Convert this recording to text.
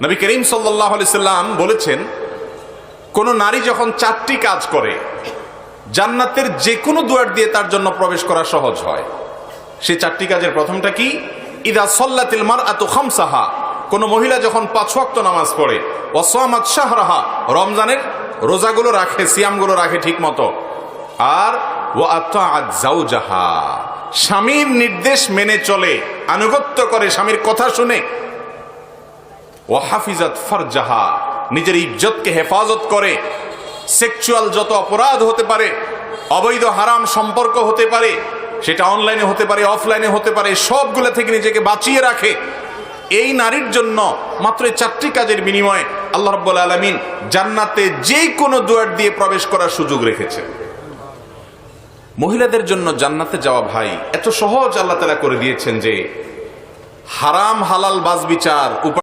নবী করিম সাল্লাল্লাহু আলাইহি সাল্লাম বলেছেন, কোন নারী যখন 4টি কাজ করে জান্নাতের যে কোনো দুয়ার দিয়ে তার জন্য প্রবেশ করা সহজ হয়। সেই 4টি কাজের প্রথমটা কি? ইদা সাল্লাতিল মারআতু খামসাহা, কোন মহিলা যখন 5 ওয়াক্ত নামাজ পড়ে, ওয়া সামাত শাহরাহা, রমজানের রোজাগুলো রাখে, সিয়ামগুলো রাখে ঠিক মতো, আর ওয়া আতাআত যাওজাহা, স্বামীর নির্দেশ মেনে চলে, আনুগত্য করে, স্বামীর কথা শুনে, ওয়া হাফিজাত ফারজাহা, নিজের ইজ্জতকে হেফাজত করে, সেক্সুয়াল যত অপরাধ হতে পারে, অবৈধ হারাম সম্পর্ক হতে পারে, সেটা অনলাইনে হতে পারে, অফলাইনে হতে পারে, সবগুলো থেকে নিজেকে বাঁচিয়ে রাখে, এই নারীর জন্য মাত্র 4টি কাজের বিনিময়ে আল্লাহ রাব্বুল আলামিন জান্নাতে যে কোনো দুয়ার দিয়ে প্রবেশ করার সুযোগ রেখেছে। মহিলাদের জন্য জান্নাতে যাওয়া ভাই এত সহজ আল্লাহ তাআলা করে দিয়েছেন যে হারাম হালাল বাজ বিচার